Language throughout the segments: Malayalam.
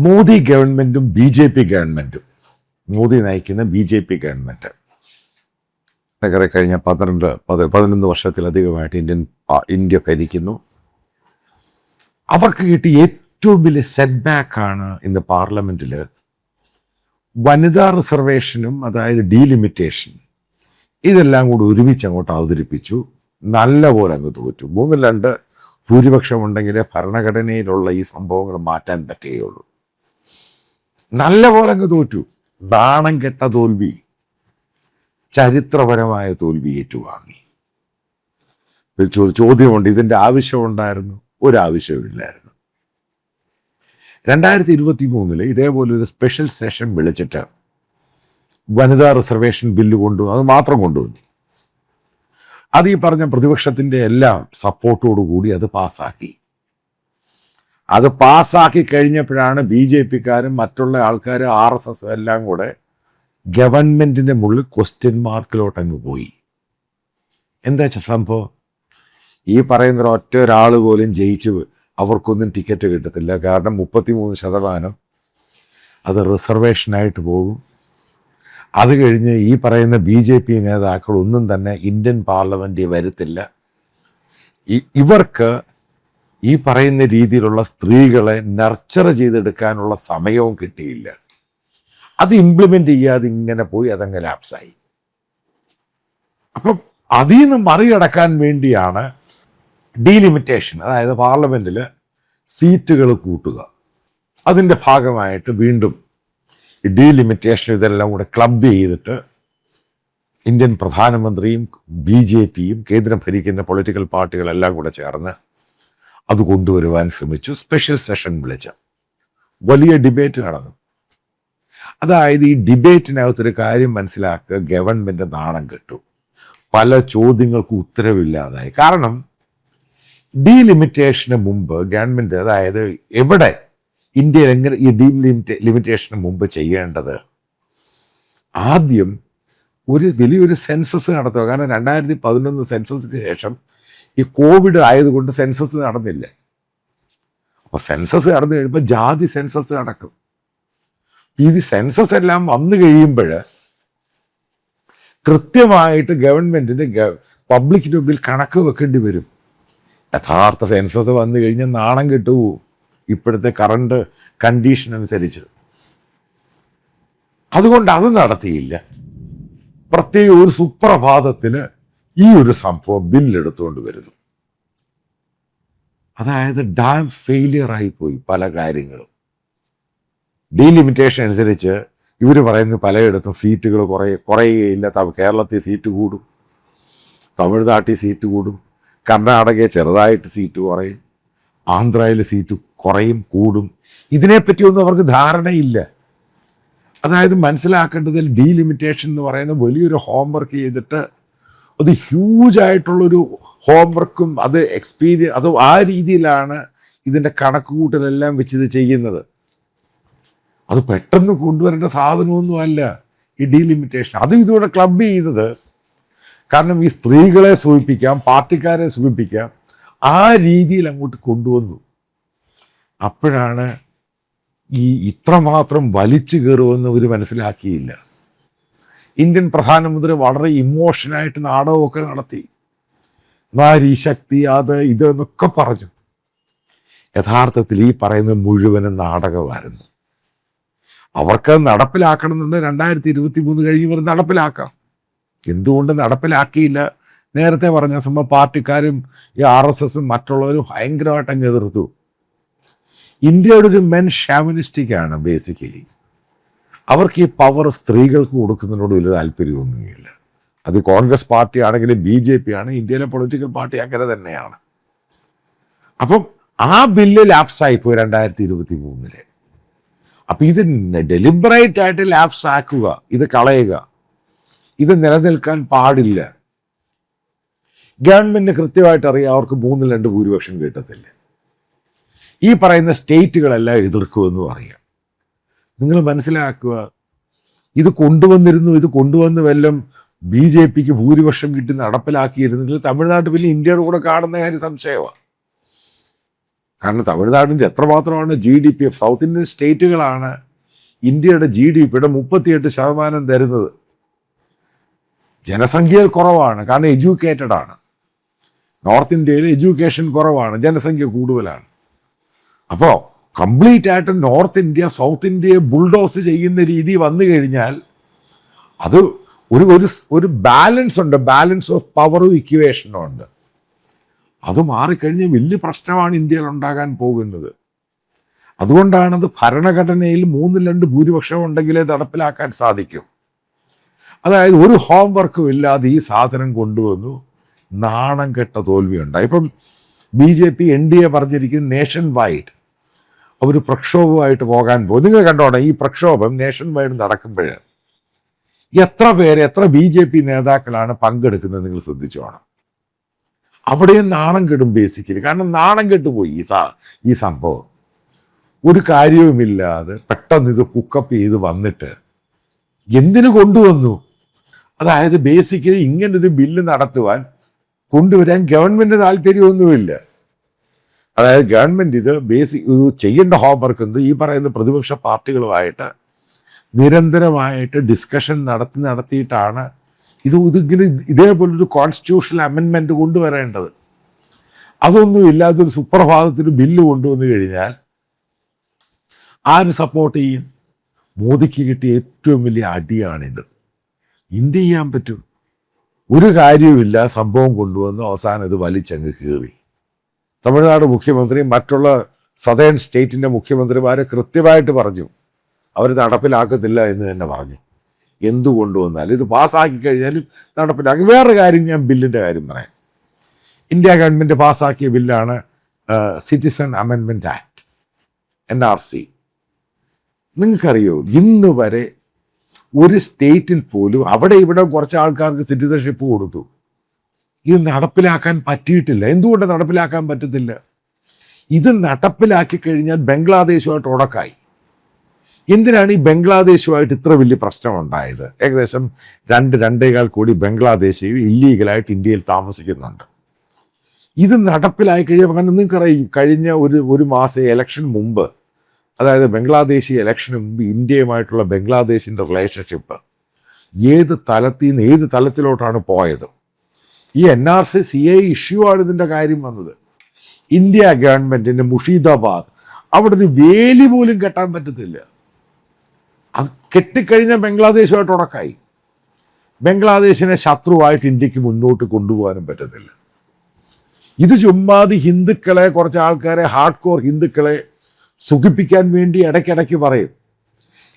മോദി ഗവൺമെന്റും BJP ഗവൺമെന്റും, മോദി നയിക്കുന്ന BJP ഗവൺമെന്റ് കഴിഞ്ഞ 11 വർഷത്തിലധികമായിട്ട് ഇന്ത്യ ഭരിക്കുന്നു. അവർക്ക് കിട്ടിയ ഏറ്റവും വലിയ സെറ്റ് ബാക്കാണ് ഇന്ന് പാർലമെന്റിൽ വനിതാ റിസർവേഷനും, അതായത് ഡീലിമിറ്റേഷൻ, ഇതെല്ലാം കൂടി ഒരുമിച്ച് അങ്ങോട്ട് അവതരിപ്പിച്ചു. നല്ല പോലെ അങ്ങ് തോറ്റു. 3-2 ഭൂരിപക്ഷം ഉണ്ടെങ്കിലേ ഭരണഘടനയിലുള്ള ഈ സംഭവങ്ങൾ മാറ്റാൻ പറ്റുകയുള്ളൂ. നല്ല പോലെ അങ്ങ് തോറ്റു. നാണം കെട്ട തോൽവി, ചരിത്രപരമായ തോൽവി ഏറ്റുവാങ്ങി. ചോദ്യമുണ്ട്, ഇതിൻ്റെ ആവശ്യമുണ്ടായിരുന്നു? ഒരാവശ്യമില്ലായിരുന്നു. 2023 ഇതേപോലൊരു സ്പെഷ്യൽ സെഷൻ വിളിച്ചിട്ട് വനിതാ റിസർവേഷൻ ബില്ല് കൊണ്ടുവന്നു. അത് മാത്രം കൊണ്ടുവന്നു. അത് ഈ പറഞ്ഞ പ്രതിപക്ഷത്തിൻ്റെ എല്ലാം സപ്പോർട്ടോടുകൂടി അത് പാസ്സാക്കി. അത് പാസ്സാക്കി കഴിഞ്ഞപ്പോഴാണ് BJPക്കാരും മറ്റുള്ള ആൾക്കാർ, RSS എല്ലാം കൂടെ ഗവൺമെന്റിന്റെ മുകളിൽ ക്വസ്റ്റ്യൻ മാർക്കിലോട്ട് അങ്ങ് പോയി. എന്താ സംഭവം? ഈ പറയുന്ന ഒറ്റ ഒരാൾ പോലും ജയിച്ച് അവർക്കൊന്നും ടിക്കറ്റ് കിട്ടത്തില്ല. കാരണം 33% അത് റിസർവേഷനായിട്ട് പോകും. അത് കഴിഞ്ഞ് ഈ പറയുന്ന BJP നേതാക്കൾ ഒന്നും തന്നെ ഇന്ത്യൻ പാർലമെന്റിൽ വരുത്തില്ല. ഇവർക്ക് ഈ പറയുന്ന രീതിയിലുള്ള സ്ത്രീകളെ നർച്ചർ ചെയ്തെടുക്കാനുള്ള സമയവും കിട്ടിയില്ല. അത് ഇംപ്ലിമെന്റ് ചെയ്യാതെ ഇങ്ങനെ പോയി അതങ്ങ് ലാപ്സായി. അപ്പം അതിൽ നിന്ന് മറികടക്കാൻ വേണ്ടിയാണ് ഡീലിമിറ്റേഷൻ, അതായത് പാർലമെന്റിൽ സീറ്റുകൾ കൂട്ടുക. അതിൻ്റെ ഭാഗമായിട്ട് വീണ്ടും ഡീലിമിറ്റേഷൻ ഇതെല്ലാം കൂടെ ക്ലബ് ചെയ്തിട്ട് ഇന്ത്യൻ പ്രധാനമന്ത്രിയും BJPയും കേന്ദ്രം ഭരിക്കുന്ന പൊളിറ്റിക്കൽ പാർട്ടികളെല്ലാം കൂടെ ചേർന്ന് അത് കൊണ്ടുവരുവാൻ ശ്രമിച്ചു. സ്പെഷ്യൽ സെഷൻ വിളിച്ച വലിയ ഡിബേറ്റ് നടന്നു. അതായത് ഈ ഡിബേറ്റിനകത്തൊരു കാര്യം മനസ്സിലാക്കുക, ഗവൺമെന്റ് നാണം കെട്ടു. പല ചോദ്യങ്ങൾക്ക് ഉത്തരവില്ലാതായി. കാരണം ഡീലിമിറ്റേഷന് മുമ്പ് ഗവൺമെന്റ്, അതായത് എവിടെ ഇന്ത്യയിൽ എങ്ങനെ ഈ ഡീലിമിറ്റേഷന് മുമ്പ് ചെയ്യേണ്ടത്, ആദ്യം വലിയൊരു സെൻസസ് നടത്തുക. കാരണം 2011 സെൻസസിന് ശേഷം ഈ കോവിഡ് ആയതുകൊണ്ട് സെൻസസ് നടന്നില്ല. അപ്പൊ സെൻസസ് നടന്നു കഴിയുമ്പോൾ ജാതി സെൻസസ് നടക്കും. ഇത് സെൻസസ് എല്ലാം വന്നു കഴിയുമ്പോൾ കൃത്യമായിട്ട് ഗവൺമെന്റിന് പബ്ലിക്കിന് മുമ്പിൽ കണക്ക് വെക്കേണ്ടി വരും. യഥാർത്ഥ സെൻസസ് വന്നു കഴിഞ്ഞാൽ നാണം കെട്ടുപോകും ഇപ്പോഴത്തെ കറണ്ട് കണ്ടീഷൻ അനുസരിച്ച്. അതുകൊണ്ട് അത് നടത്തിയില്ല. പ്രത്യേക ഒരു സുപ്രഭാതത്തിന് ഈ ഒരു സംഭവം ബില്ലെടുത്തുകൊണ്ട് വരുന്നു. അതായത് ഡാം ഫെയിലിയർ ആയിപ്പോയി പല കാര്യങ്ങളും. ഡീലിമിറ്റേഷൻ അനുസരിച്ച് ഇവർ പറയുന്നത് പലയിടത്തും സീറ്റുകൾ കുറയുകയില്ല. കേരളത്തിൽ സീറ്റ് കൂടും, തമിഴ്നാട്ടിൽ സീറ്റ് കൂടും, കർണാടകയിൽ ചെറുതായിട്ട് സീറ്റ് കുറയും, ആന്ധ്രയിൽ സീറ്റ് കുറയും കൂടും. ഇതിനെപ്പറ്റിയൊന്നും അവർക്ക് ധാരണയില്ല. അതായത് മനസ്സിലാക്കേണ്ടതിൽ ഡീലിമിറ്റേഷൻ എന്ന് പറയുന്ന വലിയൊരു ഹോംവർക്ക് ചെയ്തിട്ട് അത് ഹ്യൂജായിട്ടുള്ളൊരു ഹോംവർക്കും അത് അത് ആ രീതിയിലാണ് ഇതിൻ്റെ കണക്കുകൂട്ടലെല്ലാം വെച്ച് ഇത് ചെയ്യുന്നത്. അത് പെട്ടെന്ന് കൊണ്ടുവരേണ്ട സാധനമൊന്നും അല്ല ഈ ഡീലിമിറ്റേഷൻ. അതും ഇതുകൂടെ ക്ലബ് ചെയ്തത് കാരണം ഈ സ്ത്രീകളെ സൂചിപ്പിക്കാം, പാർട്ടിക്കാരെ സൂചിപ്പിക്കാം, ആ രീതിയിൽ അങ്ങോട്ട് കൊണ്ടുവന്നു. അപ്പോഴാണ് ഇത്രമാത്രം വലിച്ചു കയറുമെന്ന് ഇവർ മനസ്സിലാക്കിയില്ല. ഇന്ത്യൻ പ്രധാനമന്ത്രി വളരെ ഇമോഷനായിട്ട് നാടകമൊക്കെ നടത്തി. നാരി ശക്തി, അത് ഇത് എന്നൊക്കെ പറഞ്ഞു. യഥാർത്ഥത്തിൽ ഈ പറയുന്നത് മുഴുവനും നാടകമായിരുന്നു. അവർക്ക് നടപ്പിലാക്കണമെന്നുണ്ട്. 2023 കഴിഞ്ഞവർ നടപ്പിലാക്കാം. എന്തുകൊണ്ട് നടപ്പിലാക്കിയില്ല? നേരത്തെ പറഞ്ഞ പാർട്ടിക്കാരും ഈ RSSും മറ്റുള്ളവരും ഭയങ്കരമായിട്ട് അങ്ങ് എതിർത്തു. ഇന്ത്യയുടെ ഒരു മെൻ ഷാമിനിസ്റ്റിക്കാണ് ബേസിക്കലി. അവർക്ക് ഈ പവർ സ്ത്രീകൾക്ക് കൊടുക്കുന്നതിനോട് വലിയ താല്പര്യമൊന്നുമില്ല. അത് കോൺഗ്രസ് പാർട്ടി ആണെങ്കിലും BJP ആണ്, ഇന്ത്യയിലെ പൊളിറ്റിക്കൽ പാർട്ടി അങ്ങനെ തന്നെയാണ്. അപ്പം ആ ബില്ല് ലാപ്സായിപ്പോയി 2023. അപ്പം ഇത് ഡെലിബറേറ്റ് ആയിട്ട് ലാപ്സ് ആക്കുക, ഇത് കളയുക, ഇത് നിലനിൽക്കാൻ പാടില്ല. ഗവൺമെന്റിന് കൃത്യമായിട്ട് അറിയാം അവർക്ക് 3-2 ഭൂരിപക്ഷം കിട്ടത്തില്ല. ഈ പറയുന്ന സ്റ്റേറ്റുകളെല്ലാം എതിർക്കുമെന്നും അറിയാം. നിങ്ങൾ മനസ്സിലാക്കുക, ഇത് കൊണ്ടുവന്ന് വല്ലതും BJPക്ക് ഭൂരിപക്ഷം കിട്ടി നടപ്പിലാക്കിയിരുന്നെങ്കിൽ തമിഴ്നാട്ടിൽ പിന്നെ ഇന്ത്യയുടെ കൂടെ കാണുന്ന കാര്യം സംശയമാണ്. കാരണം തമിഴ്നാടിൻ്റെ എത്രമാത്രമാണ് GDP, സൗത്ത് ഇന്ത്യൻ സ്റ്റേറ്റുകളാണ് ഇന്ത്യയുടെ GDPയുടെ 38% തരുന്നത്. ജനസംഖ്യയിൽ കുറവാണ്, കാരണം എഡ്യൂക്കേറ്റഡ് ആണ്. നോർത്ത് ഇന്ത്യയിൽ എഡ്യൂക്കേഷൻ കുറവാണ്, ജനസംഖ്യ കൂടുതലാണ്. അപ്പോൾ കംപ്ലീറ്റ് ആയിട്ട് നോർത്ത് ഇന്ത്യ സൗത്ത് ഇന്ത്യയെ ബുൾഡോസ് ചെയ്യുന്ന രീതി വന്നു കഴിഞ്ഞാൽ അത് ഒരു ബാലൻസ് ഉണ്ട്, ബാലൻസ് ഓഫ് പവറും ഇക്വേഷനും ഉണ്ട്. അത് മാറിക്കഴിഞ്ഞാൽ വലിയ പ്രശ്നമാണ് ഇന്ത്യയിൽ ഉണ്ടാകാൻ പോകുന്നത്. അതുകൊണ്ടാണത് ഭരണഘടനയിൽ 3/2 ഭൂരിപക്ഷം ഉണ്ടെങ്കിലേ നടപ്പിലാക്കാൻ സാധിക്കും. അതായത് ഒരു ഹോംവർക്കും ഇല്ലാതെ ഈ സാധനം കൊണ്ടുവന്നു, നാണം കെട്ട തോൽവിയുണ്ടായി. ഇപ്പം BJP NDA പറഞ്ഞിരിക്കുന്നത് നേഷൻ വൈഡ് അവർ പ്രക്ഷോഭമായിട്ട് പോകാൻ പോകും. നിങ്ങൾ കണ്ടോണം, ഈ പ്രക്ഷോഭം നേഷൻ വൈഡ് നടക്കുമ്പോൾ എത്ര BJP നേതാക്കളാണ് പങ്കെടുക്കുന്നത് നിങ്ങൾ ശ്രദ്ധിച്ചോണം. അവിടെയും നാണം കെടും ബേസിക്കലി. കാരണം നാണം കെട്ടുപോയി ഈ സംഭവം. ഒരു കാര്യവുമില്ലാതെ പെട്ടെന്ന് ഇത് കുക്കപ്പ് ചെയ്ത് വന്നിട്ട് എന്തിനു കൊണ്ടുവന്നു? അതായത് ബേസിക്കലി ഇങ്ങനൊരു ബില്ല് കൊണ്ടുവരാൻ ഗവൺമെൻറ് താല്പര്യമൊന്നുമില്ല. അതായത് ഗവൺമെൻറ് ഇത് ചെയ്യേണ്ട ഹോംവർക്ക് ഈ പറയുന്ന പ്രതിപക്ഷ പാർട്ടികളുമായിട്ട് നിരന്തരമായിട്ട് ഡിസ്കഷൻ നടത്തിയിട്ടാണ് ഇതിങ്ങനെ ഇതേപോലൊരു കോൺസ്റ്റിറ്റ്യൂഷണൽ അമെൻമെൻറ്റ് കൊണ്ടുവരേണ്ടത്. അതൊന്നും ഇല്ലാത്തൊരു സുപ്രഭാതത്തിന് ബില്ല് കൊണ്ടുവന്നു കഴിഞ്ഞാൽ ആര് സപ്പോർട്ട് ചെയ്യും? മോദിക്ക് കിട്ടിയ ഏറ്റവും വലിയ അടിയാണിത്. എന്ത് ചെയ്യാൻ പറ്റും? ഒരു കാര്യവുമില്ല, സംഭവം കൊണ്ടുവന്ന് അവസാനം ഇത് വലിച്ചങ്ങ് കീറി. തമിഴ്നാട് മുഖ്യമന്ത്രി മറ്റുള്ള സദേൺ സ്റ്റേറ്റിൻ്റെ മുഖ്യമന്ത്രിമാരെ കൃത്യമായിട്ട് പറഞ്ഞു അവർ നടപ്പിലാക്കത്തില്ല എന്ന് തന്നെ പറഞ്ഞു. എന്തുകൊണ്ടുവന്നാലും ഇത് പാസ്സാക്കി കഴിഞ്ഞാലും നടപ്പിലാക്കി. വേറൊരു കാര്യം, ഞാൻ ബില്ലിൻ്റെ കാര്യം പറയാം. ഇന്ത്യ ഗവൺമെൻറ് പാസ്സാക്കിയ ബില്ലാണ് സിറ്റിസൺ അമെൻമെൻറ്റ് ആക്ട്, NRC. നിങ്ങൾക്കറിയോ, ഇന്ന് വരെ ഒരു സ്റ്റേറ്റിൽ പോലും അവിടെ ഇവിടെ കുറച്ച് ആൾക്കാർക്ക് സിറ്റിസൺഷിപ്പ് കൊടുത്തു. ഇത് നടപ്പിലാക്കാൻ പറ്റിയിട്ടില്ല. എന്തുകൊണ്ട് നടപ്പിലാക്കാൻ പറ്റത്തില്ല? ഇത് നടപ്പിലാക്കി കഴിഞ്ഞാൽ ബംഗ്ലാദേശുമായിട്ട് ഉടക്കായി. എന്തിനാണ് ഈ ബംഗ്ലാദേശുമായിട്ട് ഇത്ര വലിയ പ്രശ്നം ഉണ്ടായത്? ഏകദേശം 2-2.25 കോടി ബംഗ്ലാദേശി ഇല്ലീഗലായിട്ട് ഇന്ത്യയിൽ താമസിക്കുന്നുണ്ട്. ഇത് നടപ്പിലായി കഴിയുമ്പോൾ, കാരണം നിങ്ങൾക്കറിയാം, കഴിഞ്ഞ ഒരു മാസം ഇലക്ഷൻ മുമ്പ്, അതായത് ബംഗ്ലാദേശി ഇലക്ഷന് മുമ്പ് ഇന്ത്യയുമായിട്ടുള്ള ബംഗ്ലാദേശിൻ്റെ റിലേഷൻഷിപ്പ് ഏത് തലത്തിലോട്ടാണ് പോയത്? ഈ NRC CA ഇഷ്യൂ ആണ് ഇതിൻ്റെ കാര്യം വന്നത്. ഇന്ത്യ ഗവൺമെൻറ്റിൻ്റെ മുഷീദാബാദ്, അവിടെ ഒരു വേലി പോലും കെട്ടാൻ പറ്റത്തില്ല. അത് കെട്ടിക്കഴിഞ്ഞാൽ ബംഗ്ലാദേശുമായിട്ട് ഉടക്കായി. ബംഗ്ലാദേശിനെ ശത്രുവായിട്ട് ഇന്ത്യക്ക് മുന്നോട്ട് കൊണ്ടുപോകാനും പറ്റത്തില്ല. ഇത് ചുമ്മാതി ഹിന്ദുക്കളെ, കുറച്ച് ആൾക്കാരെ, ഹാർഡ് കോർ ഹിന്ദുക്കളെ സുഖിപ്പിക്കാൻ വേണ്ടി ഇടയ്ക്കിടയ്ക്ക് പറയും.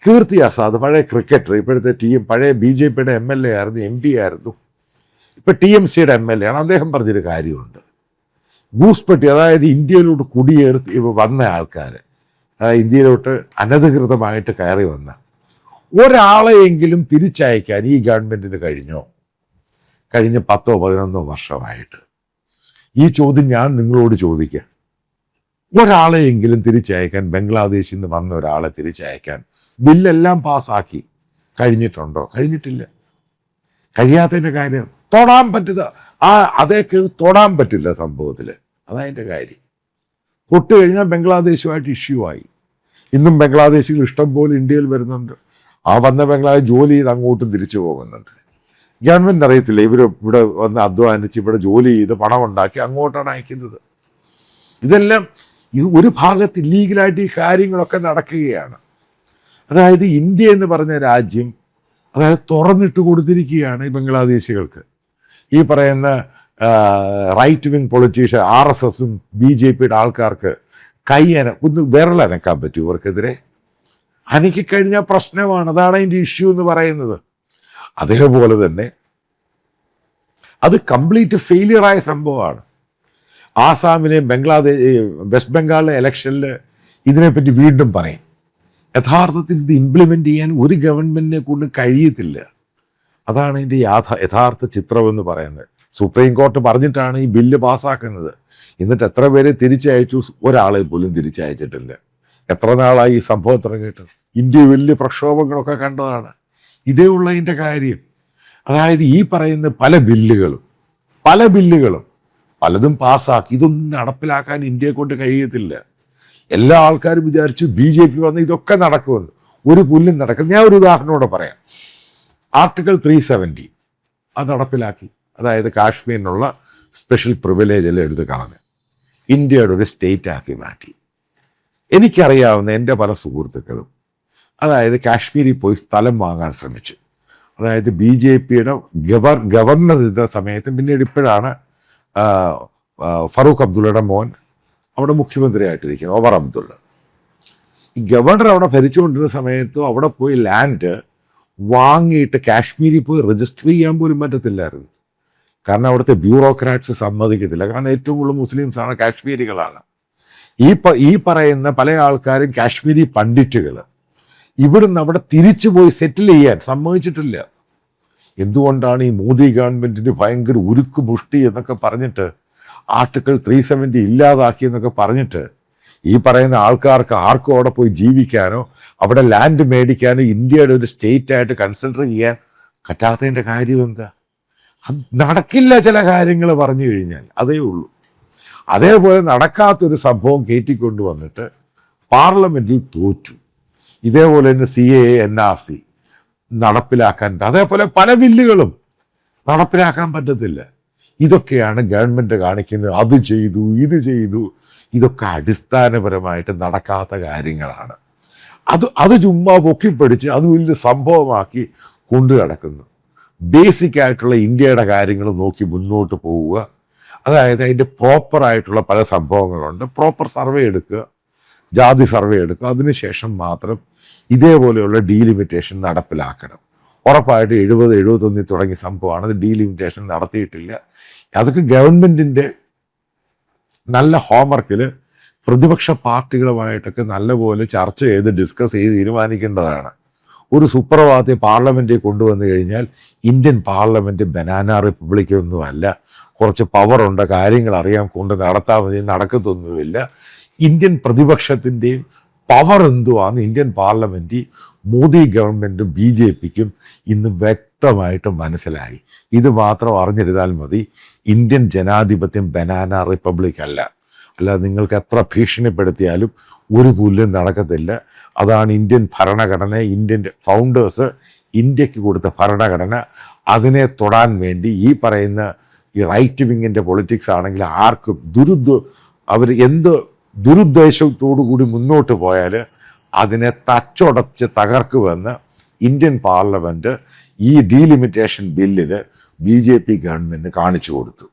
കീർത്തി ആസാദ്, പഴയ ക്രിക്കറ്റർ, ഇപ്പോഴത്തെ പഴയ BJPയുടെ MLA ആയിരുന്നു, MP ആയിരുന്നു, ഇപ്പം TMCയുടെ MLA ആണ്. അദ്ദേഹം പറഞ്ഞൊരു കാര്യമുണ്ട്. ഗൂസ്പെട്ടി, അതായത് ഇന്ത്യയിലോട്ട് കുടിയേറി വന്ന ആൾക്കാർ, ഇന്ത്യയിലോട്ട് അനധികൃതമായിട്ട് കയറി വന്ന ഒരാളെയെങ്കിലും തിരിച്ചയക്കാൻ ഈ ഗവൺമെൻറ്റിന് കഴിഞ്ഞോ? കഴിഞ്ഞ 10-11 വർഷമായിട്ട് ഈ ചോദ്യം ഞാൻ നിങ്ങളോട് ചോദിക്കാം. ഒരാളെയെങ്കിലും തിരിച്ചയക്കാൻ, ബംഗ്ലാദേശിൽ നിന്ന് വന്ന ഒരാളെ തിരിച്ചയക്കാൻ ബില്ലെല്ലാം പാസ്സാക്കി കഴിഞ്ഞിട്ടുണ്ടോ? കഴിഞ്ഞിട്ടില്ല. കഴിയാത്തതിൻ്റെ കാര്യം തൊടാൻ പറ്റുക, അതേക്ക് തൊടാൻ പറ്റില്ല സംഭവത്തിൽ. അതതിൻ്റെ കാര്യം. തൊട്ട് കഴിഞ്ഞാൽ ബംഗ്ലാദേശുമായിട്ട് ഇഷ്യൂ ആയി. ഇന്നും ബംഗ്ലാദേശികൾ ഇഷ്ടം പോലെ ഇന്ത്യയിൽ വരുന്നുണ്ട്. വന്ന ബംഗ്ലാദേശ് ജോലി ചെയ്ത് അങ്ങോട്ടും തിരിച്ചു പോകുന്നുണ്ട്. ഗവൺമെൻറ് അറിയത്തില്ല, ഇവിടെ വന്ന് അധ്വാനിച്ച് ഇവിടെ ജോലി ചെയ്ത് പണം ഉണ്ടാക്കി അങ്ങോട്ടാണ് അയക്കുന്നത്. ഇതെല്ലാം ഒരു ഭാഗത്ത് ഇല്ലീഗലായിട്ട് ഈ കാര്യങ്ങളൊക്കെ നടക്കുകയാണ്. അതായത് ഇന്ത്യ എന്ന് പറഞ്ഞ രാജ്യം, അതായത് തുറന്നിട്ട് കൊടുത്തിരിക്കുകയാണ് ഈ ബംഗ്ലാദേശികൾക്ക്. ഈ പറയുന്ന റൈറ്റ് വിങ് പൊളിറ്റീഷ്യൻ, RSSും BJPയുടെ ആൾക്കാർക്ക് ഒന്ന് വിരലനക്കാൻ പറ്റും ഇവർക്കെതിരെ. അനക്കിക്കഴിഞ്ഞാൽ പ്രശ്നമാണ്. അതാണ് അതിൻ്റെ ഇഷ്യൂ എന്ന് പറയുന്നത്. അതേപോലെ തന്നെ അത് കംപ്ലീറ്റ് ഫെയിലിയറായ സംഭവമാണ്. ആസാമിലെയും വെസ്റ്റ് ബംഗാളിലെ ഇലക്ഷനിൽ ഇതിനെപ്പറ്റി വീണ്ടും പറയും. യഥാർത്ഥത്തിൽ ഇത് ഇംപ്ലിമെൻ്റ് ചെയ്യാൻ ഒരു ഗവൺമെൻറ്റിനെ കൊണ്ട് കഴിയത്തില്ല. അതാണ് ഇതിൻ്റെ യഥാർത്ഥ ചിത്രമെന്ന് പറയുന്നത്. സുപ്രീം കോർട്ട് പറഞ്ഞിട്ടാണ് ഈ ബില്ല് പാസ്സാക്കുന്നത്. എന്നിട്ട് എത്ര പേരെ തിരിച്ചയച്ചു? ഒരാളെ പോലും തിരിച്ചയച്ചിട്ടില്ല. എത്ര നാളായി ഈ സംഭവം തുടങ്ങിയിട്ട്? ഇന്ത്യ വലിയ പ്രക്ഷോഭങ്ങളൊക്കെ കണ്ടതാണ്. ഇതേ ഉള്ളതിൻ്റെ കാര്യം. അതായത് ഈ പറയുന്ന പല ബില്ലുകളും പലതും പാസ്സാക്കി. ഇതൊന്നും നടപ്പിലാക്കാൻ ഇന്ത്യയെ കൊണ്ട് കഴിയത്തില്ല. എല്ലാ ആൾക്കാരും വിചാരിച്ചു BJP വന്ന് ഇതൊക്കെ നടക്കുമെന്ന്. ഒരു പുല്ലും നടക്കും. ഞാൻ ഒരു ഉദാഹരണത്തോടെ പറയാം. ആർട്ടിക്കിൾ 370 അത് നടപ്പിലാക്കി. അതായത് കാശ്മീരിനുള്ള സ്പെഷ്യൽ പ്രിവിലേജ് എല്ലാം എടുത്ത് കളഞ്ഞ് ഇന്ത്യയുടെ ഒരു സ്റ്റേറ്റ് ആക്കി മാറ്റി. എനിക്കറിയാവുന്ന എൻ്റെ പല സുഹൃത്തുക്കളും അതായത് കാശ്മീരിൽ പോയി സ്ഥലം വാങ്ങാൻ ശ്രമിച്ചു. അതായത് BJPയുടെ ഗവർണർ ഇരുന്ന സമയത്ത്, പിന്നീട് ഇപ്പോഴാണ് ഫറൂഖ് അബ്ദുള്ളയുടെ മോൻ അവിടെ മുഖ്യമന്ത്രിയായിട്ടിരിക്കുന്നത്, ഒമർ അബ്ദുള്ള. ഈ ഗവർണർ അവിടെ ഭരിച്ചുകൊണ്ടിരുന്ന സമയത്തും അവിടെ പോയി ലാൻഡ് വാങ്ങിയിട്ട് കാശ്മീരിൽ പോയി രജിസ്റ്റർ ചെയ്യാൻ പോലും പറ്റത്തില്ലായിരുന്നു. കാരണം അവിടുത്തെ ബ്യൂറോക്രാറ്റ്സ് സമ്മതിക്കത്തില്ല. കാരണം ഏറ്റവും കൂടുതൽ മുസ്ലിംസാണ്, കാശ്മീരികളാണ്. ഈ പറയുന്ന പല ആൾക്കാരും കാശ്മീരി പണ്ഡിറ്റുകൾ ഇവിടുന്ന് അവിടെ തിരിച്ചു പോയി സെറ്റിൽ ചെയ്യാൻ സമ്മതിച്ചിട്ടില്ല. എന്തുകൊണ്ടാണ് ഈ മോദി ഗവൺമെൻറ്റിന് ഭയങ്കര ഉരുക്ക് മുഷ്ടി എന്നൊക്കെ പറഞ്ഞിട്ട് ആർട്ടിക്കിൾ 370 ഇല്ലാതാക്കി എന്നൊക്കെ പറഞ്ഞിട്ട് ഈ പറയുന്ന ആൾക്കാർക്ക് ആർക്കും അവിടെ പോയി ജീവിക്കാനോ അവിടെ ലാൻഡ് മേടിക്കാനോ ഇന്ത്യയുടെ ഒരു സ്റ്റേറ്റായിട്ട് കൺസിഡർ ചെയ്യാൻ പറ്റാത്തതിൻ്റെ കാര്യം എന്താ? അത് നടക്കില്ല. ചില കാര്യങ്ങൾ പറഞ്ഞു കഴിഞ്ഞാൽ അതേ ഉള്ളൂ. അതേപോലെ നടക്കാത്തൊരു സംഭവം കയറ്റിക്കൊണ്ടുവന്നിട്ട് പാർലമെൻറ്റിൽ തോറ്റു. ഇതേപോലെ തന്നെ CAA NRC നടപ്പിലാക്കാൻ, അതേപോലെ പല ബില്ലുകളും നടപ്പിലാക്കാൻ പറ്റത്തില്ല. ഇതൊക്കെയാണ് ഗവൺമെൻറ് കാണിക്കുന്നത്. അത് ചെയ്തു, ഇത് ചെയ്തു. ഇതൊക്കെ അടിസ്ഥാനപരമായിട്ട് നടക്കാത്ത കാര്യങ്ങളാണ്. അത് ചുമ്മാ പൊക്കിപ്പിടിച്ച് അത് വലിയ സംഭവമാക്കി കൊണ്ടു കിടക്കുന്നു. ബേസിക് ആയിട്ടുള്ള ഇന്ത്യയുടെ കാര്യങ്ങൾ നോക്കി മുന്നോട്ട് പോവുക. അതായത് അതിൻ്റെ പ്രോപ്പറായിട്ടുള്ള പല സംഭവങ്ങളുണ്ട്. പ്രോപ്പർ സർവേ എടുക്കുക, ജാതി സർവേ എടുക്കുക. അതിനുശേഷം മാത്രം ഇതേപോലെയുള്ള ഡീലിമിറ്റേഷൻ നടപ്പിലാക്കണം. ഉറപ്പായിട്ട് 70-71 തുടങ്ങിയ സംഭവമാണ്. അത് ഡീലിമിറ്റേഷൻ നടത്തിയിട്ടില്ല. അതൊക്കെ ഗവൺമെൻറ്റിൻ്റെ നല്ല ഹോംവർക്കിൽ പ്രതിപക്ഷ പാർട്ടികളുമായിട്ടൊക്കെ നല്ലപോലെ ചർച്ച ചെയ്ത് ഡിസ്കസ് ചെയ്ത് തീരുമാനിക്കേണ്ടതാണ്. ഒരു സുപ്രഭാതത്തെ പാർലമെൻറ്റിൽ കൊണ്ടുവന്നു കഴിഞ്ഞാൽ ഇന്ത്യൻ പാർലമെൻറ്റ് ബനാന റിപ്പബ്ലിക്കൊന്നുമല്ല. കുറച്ച് പവറുണ്ട്, കാര്യങ്ങൾ അറിയാൻ കൊണ്ട് നടത്താൻ മതി, നടക്കത്തൊന്നുമില്ല. ഇന്ത്യൻ പ്രതിപക്ഷത്തിൻ്റെയും പവർ എന്തുവാന്ന് ഇന്ത്യൻ പാർലമെൻറ്റിൽ മോദി ഗവൺമെൻറ്റും BJPക്കും ഇന്ന് വ്യക്തമായിട്ട് മനസ്സിലായി. ഇത് മാത്രം അറിഞ്ഞിരുന്നാൽ മതി. ഇന്ത്യൻ ജനാധിപത്യം ബനാന റിപ്പബ്ലിക് അല്ല. അല്ല, നിങ്ങൾക്ക് എത്ര ഭീഷണിപ്പെടുത്തിയാലും ഒരു പുല്ലും നടക്കത്തില്ല. അതാണ് ഇന്ത്യൻ ഭരണഘടന. ഇന്ത്യൻ ഫൗണ്ടേഴ്സ് ഇന്ത്യക്ക് കൊടുത്ത ഭരണഘടന. അതിനെ തൊടാൻ വേണ്ടി ഈ പറയുന്ന ഈ റൈറ്റ് വിങ്ങിൻ്റെ പൊളിറ്റിക്സ് ആണെങ്കിൽ ആർക്കും അവർ എന്ത് ദുരുദ്ദേശത്തോടു കൂടി മുന്നോട്ട് പോയാൽ അതിനെ തച്ചുടച്ച് തകർക്കുമെന്ന് ഇന്ത്യൻ പാർലമെൻറ്റ് ഈ ഡീലിമിറ്റേഷൻ ബില്ലിൽ BJP ഗവൺമെൻറ് കാണിച്ചു കൊടുത്തു.